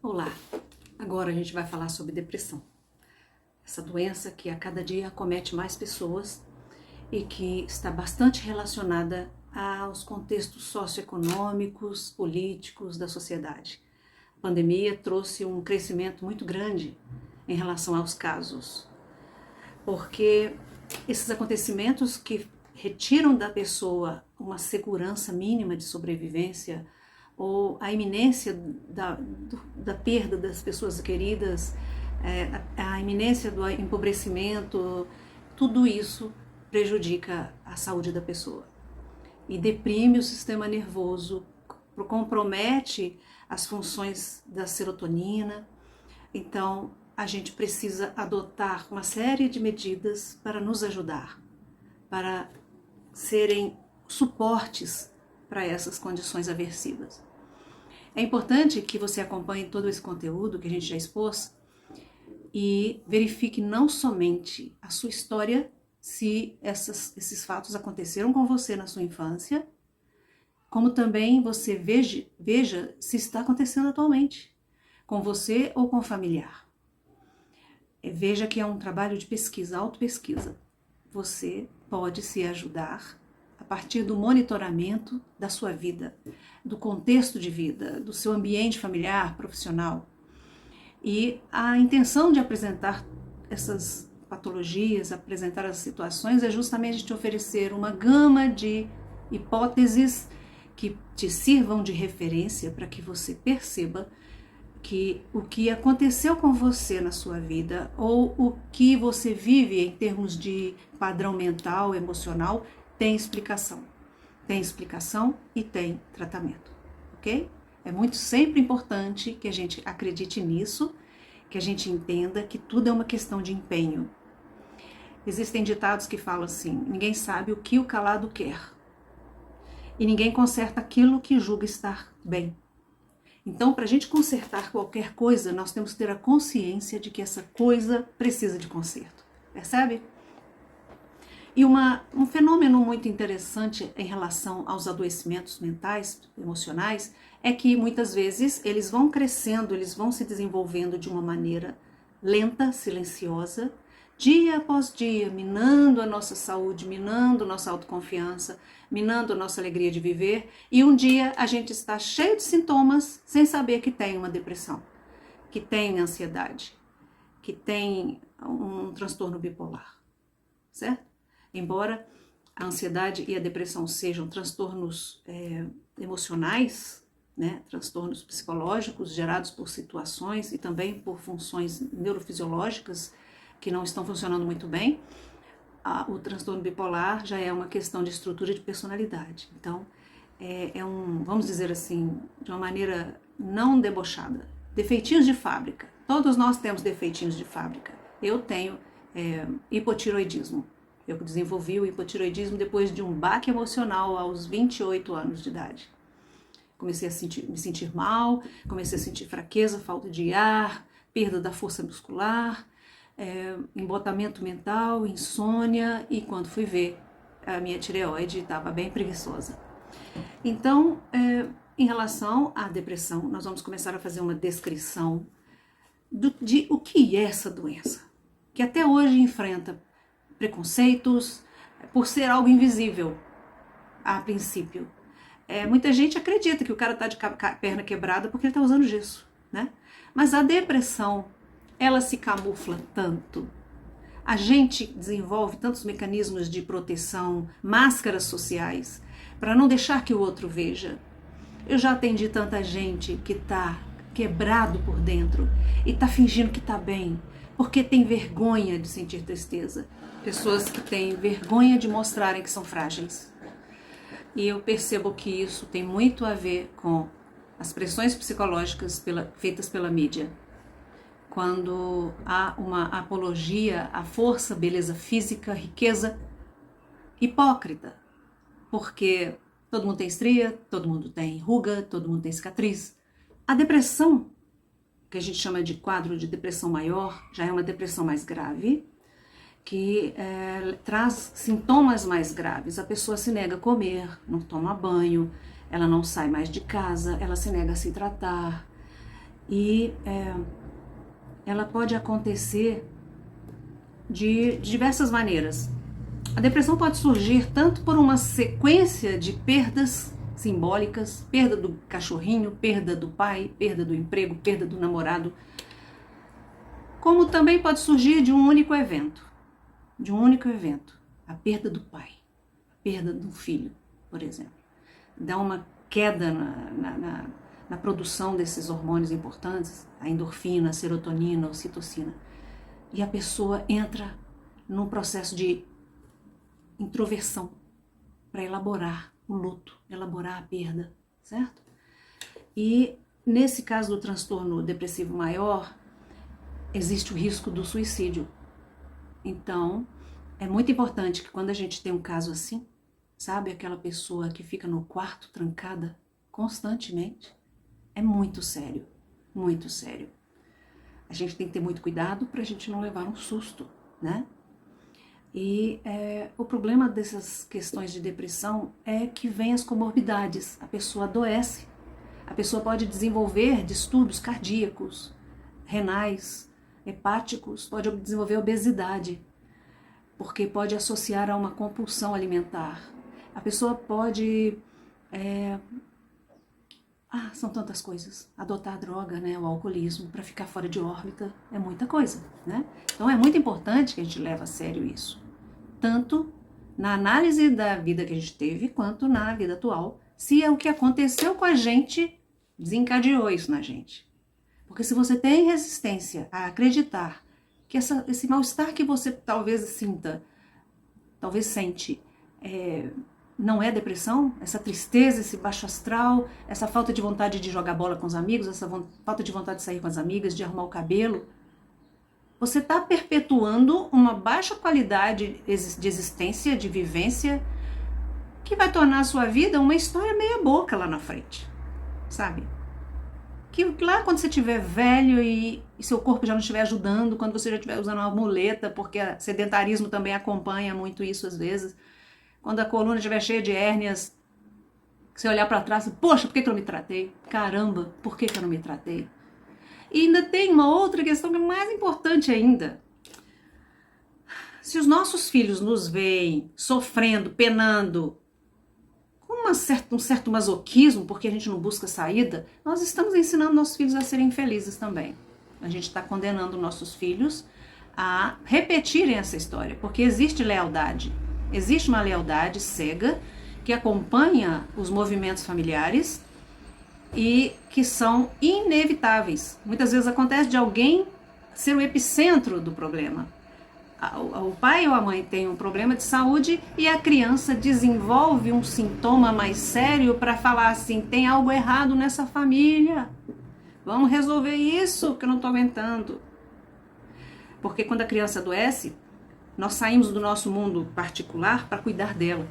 Olá, agora a gente vai falar sobre depressão. Essa doença que a cada dia acomete mais pessoas e que está bastante relacionada aos contextos socioeconômicos, políticos da sociedade. A pandemia trouxe um crescimento muito grande em relação aos casos, porque esses acontecimentos que retiram da pessoa uma segurança mínima de sobrevivência ou a iminência da perda das pessoas queridas, a iminência do empobrecimento, tudo isso prejudica a saúde da pessoa e deprime o sistema nervoso, compromete as funções da serotonina. Então, a gente precisa adotar uma série de medidas para nos ajudar, para serem suportes para essas condições aversivas. É importante que você acompanhe todo esse conteúdo que a gente já expôs e verifique não somente a sua história, se esses fatos aconteceram com você na sua infância, como também você veja se está acontecendo atualmente, com você ou com o familiar. Veja que é um trabalho de pesquisa, autopesquisa. Você pode se ajudar a partir do monitoramento da sua vida, do contexto de vida, do seu ambiente familiar, profissional. E a intenção de apresentar essas patologias, apresentar as situações, é justamente te oferecer uma gama de hipóteses que te sirvam de referência para que você perceba que o que aconteceu com você na sua vida ou o que você vive em termos de padrão mental, emocional, tem explicação. Tem explicação e tem tratamento, ok? É muito sempre importante que a gente acredite nisso, que a gente entenda que tudo é uma questão de empenho. Existem ditados que falam assim: ninguém sabe o que o calado quer e ninguém conserta aquilo que julga estar bem. Então, para a gente consertar qualquer coisa, nós temos que ter a consciência de que essa coisa precisa de conserto, percebe? E um fenômeno muito interessante em relação aos adoecimentos mentais, emocionais, é que muitas vezes eles vão crescendo, eles vão se desenvolvendo de uma maneira lenta, silenciosa, dia após dia, minando a nossa saúde, minando a nossa autoconfiança, minando a nossa alegria de viver, e um dia a gente está cheio de sintomas sem saber que tem uma depressão, que tem ansiedade, que tem um transtorno bipolar, certo? Embora a ansiedade e a depressão sejam transtornos emocionais, né, transtornos psicológicos gerados por situações e também por funções neurofisiológicas que não estão funcionando muito bem, o transtorno bipolar já é uma questão de estrutura de personalidade. Então, vamos dizer assim, de uma maneira não debochada, defeitinhos de fábrica. Todos nós temos defeitinhos de fábrica. Eu tenho hipotiroidismo. Eu desenvolvi o hipotiroidismo depois de um baque emocional aos 28 anos de idade. Comecei a me sentir mal, comecei a sentir fraqueza, falta de ar, perda da força muscular, embotamento mental, insônia, e quando fui ver, a minha tireoide estava bem preguiçosa. Então, em relação à depressão, nós vamos começar a fazer uma descrição de o que é essa doença, que até hoje enfrenta preconceitos por ser algo invisível, a princípio. Muita gente acredita que o cara está de perna quebrada porque ele está usando gesso, né? Mas a depressão, ela se camufla tanto. A gente desenvolve tantos mecanismos de proteção, máscaras sociais, para não deixar que o outro veja. Eu já atendi tanta gente que está quebrado por dentro e está fingindo que está bem, porque tem vergonha de sentir tristeza. Pessoas que têm vergonha de mostrarem que são frágeis. E eu percebo que isso tem muito a ver com as pressões psicológicas feitas pela mídia. Quando há uma apologia à força, beleza física, riqueza, hipócrita. Porque todo mundo tem estria, todo mundo tem ruga, todo mundo tem cicatriz. A depressão, que a gente chama de quadro de depressão maior, já é uma depressão mais grave, que traz sintomas mais graves. A pessoa se nega a comer, não toma banho, ela não sai mais de casa, ela se nega a se tratar. E ela pode acontecer de diversas maneiras. A depressão pode surgir tanto por uma sequência de perdas simbólicas, perda do cachorrinho, perda do pai, perda do emprego, perda do namorado, como também pode surgir de um único evento, a perda do pai, a perda do filho, por exemplo. Dá uma queda na produção desses hormônios importantes, a endorfina, a serotonina, a ocitocina, e a pessoa entra num processo de introversão para elaborar o luto, elaborar a perda, certo? E nesse caso do transtorno depressivo maior, existe o risco do suicídio. Então, é muito importante que quando a gente tem um caso assim, sabe, aquela pessoa que fica no quarto trancada constantemente, é muito sério, muito sério. A gente tem que ter muito cuidado para a gente não levar um susto, né? E o problema dessas questões de depressão é que vem as comorbidades, a pessoa adoece, a pessoa pode desenvolver distúrbios cardíacos, renais, hepáticos, pode desenvolver obesidade, porque pode associar a uma compulsão alimentar. A pessoa pode, são tantas coisas, adotar a droga, né, o alcoolismo, para ficar fora de órbita, é muita coisa, né? Então é muito importante que a gente leve a sério isso, tanto na análise da vida que a gente teve, quanto na vida atual, se é o que aconteceu com a gente desencadeou isso na gente. Porque se você tem resistência a acreditar que esse mal-estar que você talvez sinta, talvez sente, não é depressão, essa tristeza, esse baixo astral, essa falta de vontade de jogar bola com os amigos, essa falta de vontade de sair com as amigas, de arrumar o cabelo, você está perpetuando uma baixa qualidade de existência, de vivência, que vai tornar a sua vida uma história meia boca lá na frente, sabe? Que lá quando você estiver velho e seu corpo já não estiver ajudando, quando você já estiver usando uma muleta, porque o sedentarismo também acompanha muito isso às vezes, quando a coluna estiver cheia de hérnias, você olhar para trás, poxa, por que eu não me tratei? Caramba, por que eu não me tratei? E ainda tem uma outra questão que é mais importante ainda. Se os nossos filhos nos veem sofrendo, penando, com um certo masoquismo, porque a gente não busca saída, nós estamos ensinando nossos filhos a serem infelizes também. A gente está condenando nossos filhos a repetirem essa história, porque existe lealdade. Existe uma lealdade cega que acompanha os movimentos familiares e que são inevitáveis. Muitas vezes acontece de alguém ser o epicentro do problema. O pai ou a mãe tem um problema de saúde e a criança desenvolve um sintoma mais sério para falar assim, tem algo errado nessa família, vamos resolver isso que eu não estou aguentando. Porque quando a criança adoece, nós saímos do nosso mundo particular para cuidar dela.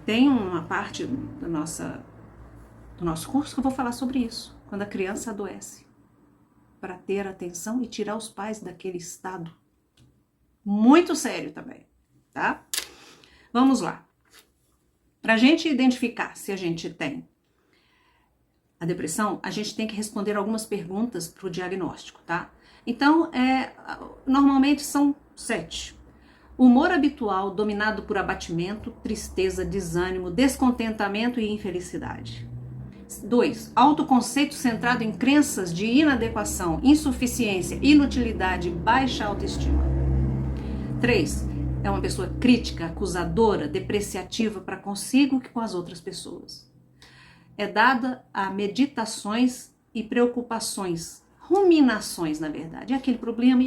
Tem uma parte do nosso curso que eu vou falar sobre isso, quando a criança adoece, para ter atenção e tirar os pais daquele estado. Muito sério também, tá? Vamos lá. Para a gente identificar se a gente tem a depressão, a gente tem que responder algumas perguntas para o diagnóstico, tá? Então, normalmente são 7. Humor habitual dominado por abatimento, tristeza, desânimo, descontentamento e infelicidade. 2. Autoconceito centrado em crenças de inadequação, insuficiência, inutilidade, baixa autoestima. 3. É uma pessoa crítica, acusadora, depreciativa para consigo e com as outras pessoas. É dada a meditações e preocupações, ruminações, na verdade. E aquele problema,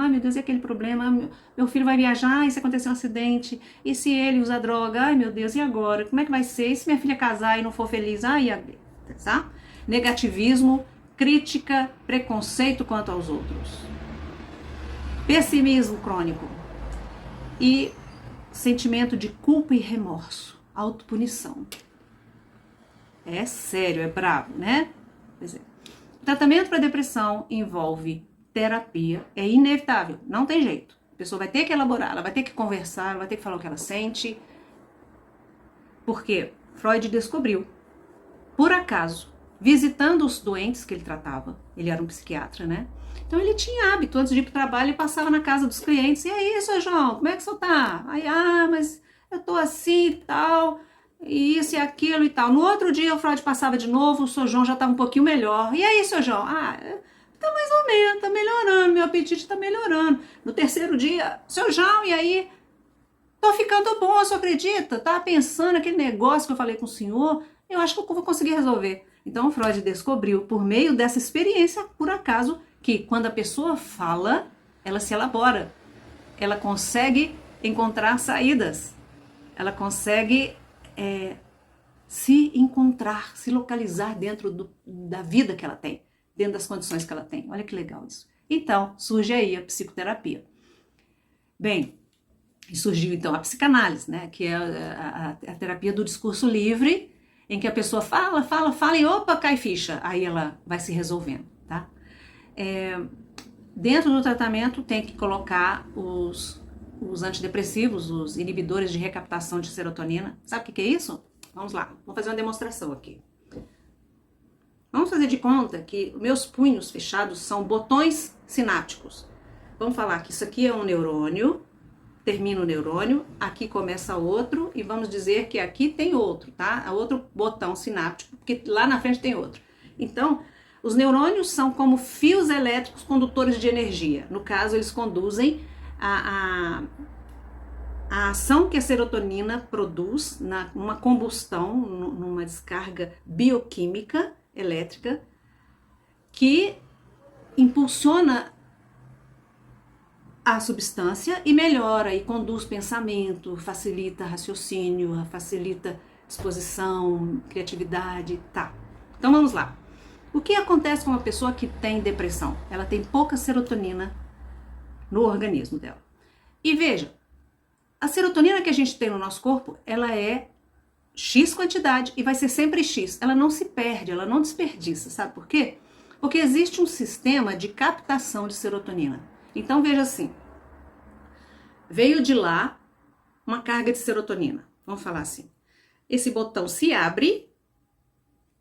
ai meu Deus, e aquele problema, meu filho vai viajar, e se acontecer um acidente, e se ele usa droga, ai meu Deus, e agora? Como é que vai ser? E se minha filha casar e não for feliz? Ai, tá? Negativismo, crítica, preconceito quanto aos outros. Pessimismo crônico e sentimento de culpa e remorso, autopunição. É sério, é bravo, né? Pois é. O tratamento para depressão envolve terapia, é inevitável, não tem jeito. A pessoa vai ter que elaborar, ela vai ter que conversar, ela vai ter que falar o que ela sente. Porque Freud descobriu, por acaso, visitando os doentes que ele tratava. Ele era um psiquiatra, né? Então ele tinha hábito, antes de ir para o trabalho, ele passava na casa dos clientes. E aí, seu João, como é que o senhor tá? Aí, mas eu tô assim e tal, e isso e aquilo e tal. No outro dia o Freud passava de novo, o seu João já estava um pouquinho melhor. E aí, seu João? Tá mais ou menos, tá melhorando, meu apetite tá melhorando. No terceiro dia, seu João, e aí? Tô ficando bom, o senhor acredita? Tava pensando aquele negócio que eu falei com o senhor, eu acho que eu vou conseguir resolver. Então o Freud descobriu, por meio dessa experiência, por acaso, que quando a pessoa fala, ela se elabora. Ela consegue encontrar saídas. Ela consegue se encontrar, se localizar dentro da vida que ela tem, dentro das condições que ela tem. Olha que legal isso. Então, surge aí a psicoterapia. Bem, e surgiu então a psicanálise, né, que é a terapia do discurso livre, em que a pessoa fala e opa, cai ficha, aí ela vai se resolvendo, tá? Dentro do tratamento tem que colocar os antidepressivos, os inibidores de recaptação de serotonina. Sabe o que é isso? Vamos lá, vou fazer uma demonstração aqui. Vamos fazer de conta que meus punhos fechados são botões sinápticos. Vamos falar que isso aqui é um neurônio, termina o neurônio, aqui começa outro e vamos dizer que aqui tem outro, tá? Outro botão sináptico, porque lá na frente tem outro. Então, os neurônios são como fios elétricos condutores de energia. No caso, eles conduzem a ação que a serotonina produz numa combustão, numa descarga bioquímica elétrica que impulsiona a substância e melhora e conduz pensamento, facilita raciocínio, facilita disposição, criatividade, tá. Então vamos lá. O que acontece com uma pessoa que tem depressão? Ela tem pouca serotonina no organismo dela. E veja, a serotonina que a gente tem no nosso corpo, ela é X quantidade e vai ser sempre X. Ela não se perde, ela não desperdiça. Sabe por quê? Porque existe um sistema de captação de serotonina. Então veja assim, veio de lá uma carga de serotonina. Vamos falar assim. Esse botão se abre,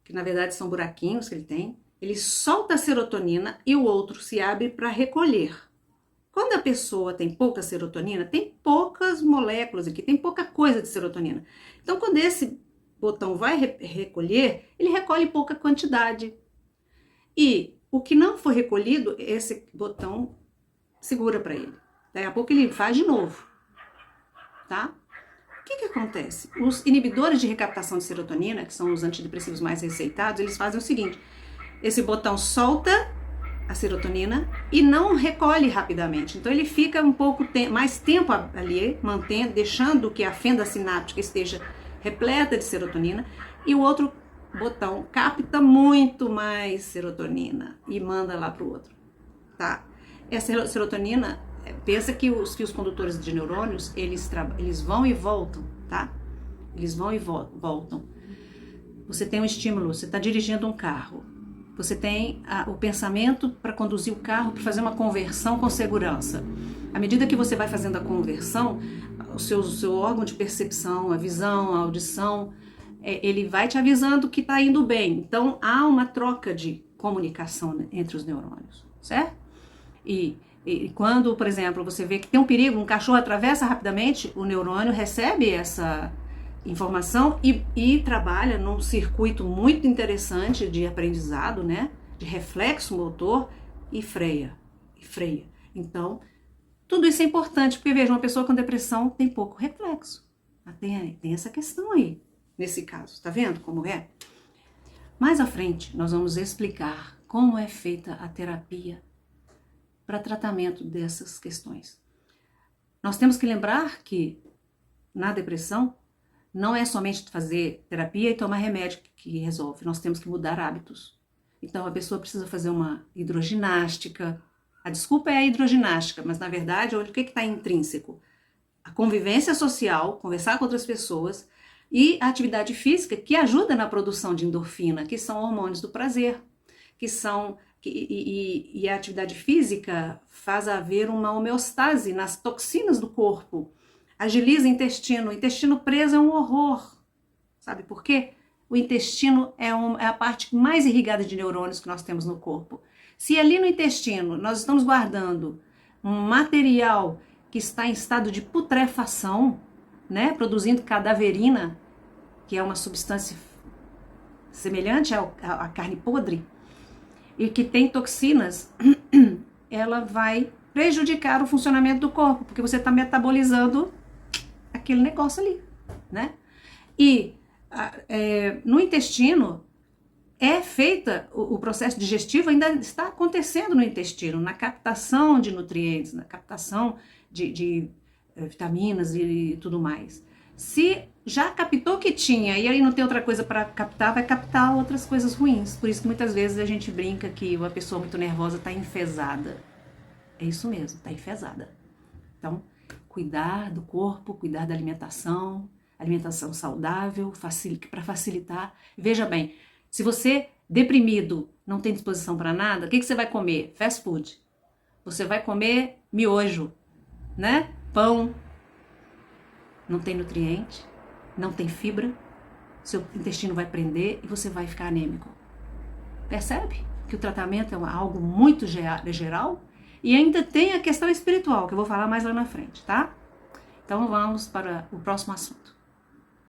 que na verdade são buraquinhos que ele tem, ele solta a serotonina e o outro se abre para recolher. Quando a pessoa tem pouca serotonina, tem poucas moléculas aqui, tem pouca coisa de serotonina. Então, quando esse botão vai recolher, ele recolhe pouca quantidade. E o que não for recolhido, esse botão segura para ele. Daí a pouco ele faz de novo, tá? O que acontece? Os inibidores de recaptação de serotonina, que são os antidepressivos mais receitados, eles fazem o seguinte, esse botão solta a serotonina e não recolhe rapidamente. Então ele fica um pouco mais tempo ali, mantendo, deixando que a fenda sináptica esteja repleta de serotonina e o outro botão capta muito mais serotonina e manda lá para o outro, tá? Essa serotonina, pensa que os fios condutores de neurônios, eles vão e voltam, tá? Eles vão e voltam. Você tem um estímulo, você está dirigindo um carro. Você tem o pensamento para conduzir o carro, para fazer uma conversão com segurança. À medida que você vai fazendo a conversão, o seu órgão de percepção, a visão, a audição, ele vai te avisando que está indo bem. Então, há uma troca de comunicação entre os neurônios, certo? E quando, por exemplo, você vê que tem um perigo, um cachorro atravessa rapidamente, o neurônio recebe essa informação e trabalha num circuito muito interessante de aprendizado, né? De reflexo motor e freia. Então, tudo isso é importante, porque veja, uma pessoa com depressão tem pouco reflexo. Tem essa questão aí, nesse caso, tá vendo como é? Mais à frente, nós vamos explicar como é feita a terapia para tratamento dessas questões. Nós temos que lembrar que na depressão não é somente fazer terapia e tomar remédio que resolve, nós temos que mudar hábitos. Então a pessoa precisa fazer uma hidroginástica. A desculpa é a hidroginástica, mas na verdade o que está intrínseco? A convivência social, conversar com outras pessoas e a atividade física que ajuda na produção de endorfina, que são hormônios do prazer, e a atividade física faz haver uma homeostase nas toxinas do corpo, agiliza o intestino preso é um horror, sabe por quê? o intestino é a parte mais irrigada de neurônios que nós temos no corpo. Se ali no intestino nós estamos guardando um material que está em estado de putrefação, né, produzindo cadaverina, que é uma substância semelhante à carne podre, e que tem toxinas, ela vai prejudicar o funcionamento do corpo, porque você está metabolizando aquele negócio ali, né? E no intestino é feita, o processo digestivo ainda está acontecendo no intestino, na captação de nutrientes, na captação de vitaminas e tudo mais. Se já captou que tinha e aí não tem outra coisa para captar, vai captar outras coisas ruins. Por isso que muitas vezes a gente brinca que uma pessoa muito nervosa está enfesada. É isso mesmo, está enfesada. Então, cuidar do corpo, cuidar da alimentação saudável, para facilitar. Veja bem, se você, deprimido, não tem disposição para nada, o que você vai comer? Fast food. Você vai comer miojo, né? Pão. Não tem nutriente, não tem fibra, seu intestino vai prender e você vai ficar anêmico. Percebe que o tratamento é algo muito geral? E ainda tem a questão espiritual, que eu vou falar mais lá na frente, tá? Então vamos para o próximo assunto.